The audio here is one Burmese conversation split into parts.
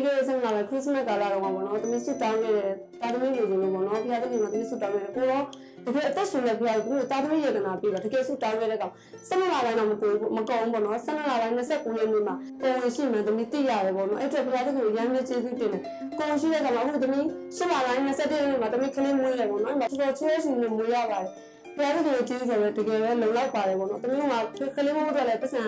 ပြီးခဲ့တဲ့ဆန္ဒလာခရစ်စမတ်ကာလတော့ပေါ့နော်သမီးဆွတောင်းခဲ့တယ်တာသမီးလူချင်းလို့ပေါ့နော်ဖခင်တခင်ကသမီးဆွတောင်းခဲ့တယ်ကိုရောတကယ်အသက်ရှင်တဲ့ဖခင်ကတာသမီးရေကနာပြီးတော့တကယ်ဆွတောင်းခဲ့တဲ့ကောင်ဆန္ဒလာတိုင်းတော့မကုန်ဘူးပေါ့နော်ဆန္ဒလာတိုင်း29ရက်နေ့မှာကိုဝင်ရှိမှသမီးသိရတယ်ပေါ့နော်အဲ့အတွက်ဖခင်တခင်ရမ်းနေကျေးဇူးတင်တယ်ကိုရှိတဲ့ကောင်အခုသမီးရှစ်လတိုင်း27ရက်နေ့မှာသမီးကလေးမွေးတယ်ပေါ့နော်တော်တော်ချဲရှင်နေမွေးရပါတယ်ဖခင်တခင်ကျေးဇူးတော်လည်းတကယ်ပဲလုံလောက်ပါတယ်ပေါ့နော်သမီးကကလေးမွေးတော့လည်းပတ်စံ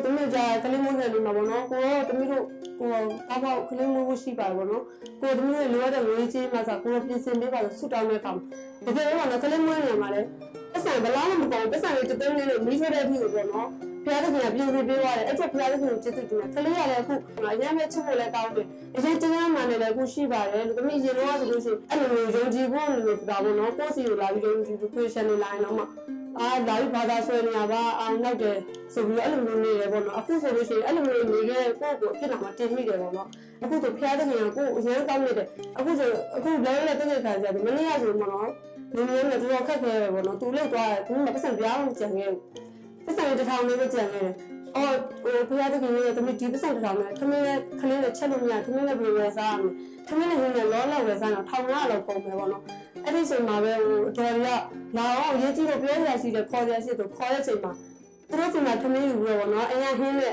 တမီးကြာကလေးမွေးတယ်လို့မှာပေါ့နော်ကိုရောတမီးတို့ကိုဘာဘာကလေးမွေးဖို့ရှိပါပေါ့နော်ကိုတမီးတို့လိုရတဲ့ငွေကြေးမှာဆိုကိုပြင်ဆင်ပေးပါလို့ဆုတောင်းတဲ့ကောင်တကယ်တော့ကလေးမွေးနေမှာလေပတ်စံဘလားမှမပေါ့ပတ်စံလေးတသိန်းလေးလို့မိဆွဲတဲ့အဖြစ်ကိုပေါ့နော်ဖျားတဲ့ခင်ကပြင်ဆင်ပေးသွားတယ်အဲ့ချက်ဖျားတဲ့ခင်ကိုကျေးဇူးတင်တယ်ကလေးရလည်းအခုအရင်ပဲချစ်ဖို့လည်းကောင်းတယ်အရင်တရားမှန်တယ်လည်းအခုရှိပါတယ်လို့တမီးရင်တော့ဆိုလို့ရှိရင်အဲ့လိုယုံကြည်ဖို့လို့ပြောတာပေါ့နော်ကိုယ့်စီကိုလာပြီးယုံကြည်ဖို့ question တွေလာရင်တော့မှလာပြီးဘာသာဆွဲနေရပါအောင်နောက်တယ်ဆိုပြီးအဲ့လိုမျိုးနေတယ်ပေါ့နော်အခုဆိုလို့ရှိရင်အဲ့လိုမျိုးနေခဲ့ကိုယ့်ကိုအဖြစ်လာမှတင်မိတယ်ပေါ့နော်အခုဆိုဖျားတဲ့ခင်ကကိုယ်အရင်ကောင်းနေတယ်အခုဆိုအခုလည်းလည်းတကယ်ခံကြတယ်မနေ့ကဆိုမှတော့နည်းနည်းနဲ့တော်တော်ခက်ခဲပဲပေါ့နော်သူလိုက်သွားတယ်သူကပတ်စံပြားအောင်ကြံခဲ့ပတ်စံတစ်ထောင်လေးပဲကြံခဲ့တယ်အော်ဖျားတဲ့ခင်ကတမီးဒီပတ်စံတစ်ထောင်နဲ့ထမင်းနဲ့ခလေးနဲ့ချက်လို့မရထမင်းနဲ့ဘယ်လိုလဲစားရမလဲထမင်းနဲ့ဟင်းနဲ့လောလောက်ပဲစားတော့1500လောက်ကုန်မယ်ပေါ့နော်အဲ့ဒီချိန်မှာပဲဟိုတော်ရလာအောင်ရေးကြည့်လို့ပြောရရှိတယ်ခေါ်ရရှိတယ်ခေါ်တဲ့ချိန်မှာသူတို့ကထမင်းယူပြီးတော့နော်အရင်ဟင်းနဲ့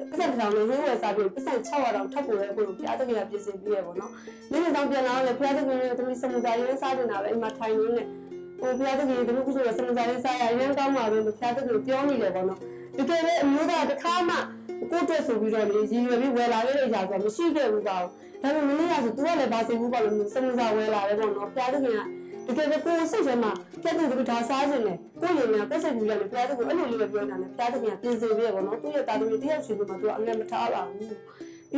ပတ်စံတစ်ထောင်နဲ့ဟင်းဝယ်စားပြီးပတ်စံ600တောင်ထပ်ပို့ရဲကိုဖျားတဲ့ခင်ကပြင်ဆင်ပြီးရပေါ့နော်နေ့နေ့တောင်ပြန်လာတော့လေဖျားတဲ့ခင်ကတမီးစမူစာရင်းစားနေတာပဲအိမ်မှာထိုင်နေနဲ့ဟိုဖျားတဲ့ခင်ကတမီးကဆိုစမူစာရင်းစားရရင်ကောင်းပါပဲလို့ဖျားတဲ့ခင်ပြောနေတယ်ပေါ့နော်တကယ်ပဲအမျိုးသားတစ်ခါမှကိုယ့်အတွက်ဆိုပြီးတော့လေရည်ရွယ်ပြီးဝယ်လာခဲ့တဲ့ຢာဆိုမရှိခဲ့ဘူးပါဘူးဒါပေမဲ့မနေ့ကဆို तू ကလည်းဘာစိတ်ဘူးပါလို့စမူစာဝယ်လာတယ်ပေါ့နော်ဖျားတဲ့ခင်ကတကယ်ပဲကိုယ်စိတ်ထဲမှာပြတ်တူဒါစားခြင်းနဲ့ကိုယ်ရင်ကပြတ်စိတ်ဘူးရတယ်ဖျားတဲ့ခင်အဲ့လိုလေးပဲပြောနေတာနဲ့ဖျားတဲ့ခင်ကပြင်ဆင်ပြီးရပေါ့နော်သူ့ရဲ့တာသမီးတယောက်ရှင်ကမှ तू အငဲမထားပါဘူးပြီး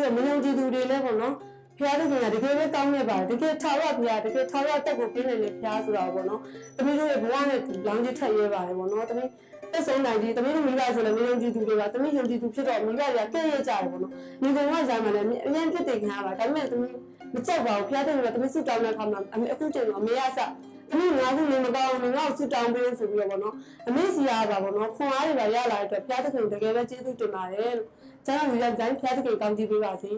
တော့မယုံကြည်သူတွေလည်းပေါ့နော်ဖျားတဲ့ခင်ကတကယ်ပဲကောင်းနေပါတယ်တကယ်ထာဝရဘုရားတကယ်ထာဝရတက်ကိုပြင်းနေတဲ့ဖျားဆိုတာပေါ့နော်သမီးတို့ရဲ့ဘဝနဲ့လောင်းကြီးထက်ရဲပါတယ်ပေါ့နော်သမီးသက်ဆုံးနိုင်ကြီးသမီးတို့မိဘဆိုလည်းမယုံကြည်သူတွေကသမီးယုံကြည်သူဖြစ်တော့မိဘတွေကကဲ့ရဲ့ကြတယ်ပေါ့နော်ဒီကောင်ကဇာမလည်းအရင်ပြစ်တင်ခံရပါဒါပေမဲ့သမီးမကြောက်ပါဘူးဖျားတဲ့ခင်ကသမီးစုတောင်းတဲ့အခါမှာအခုချိန်မှာအမေရစသမီးငါ့ကိုနေမကောင်းဘူးငါ့ကိုစုတောင်းပေးဆိုပြီးတော့ပေါ့နော်အမေစီရပါပေါ့နော်ခွန်အားတွေပါရလာတဲ့အတွက်ဖျားတဲ့ခင်တကယ်ပဲကျေးဇူးတင်ပါတယ်လို့ကျန်တော်မိဘတိုင်းဖျားတဲ့ခင်ကောင်းကြည့်ပေးပါစေ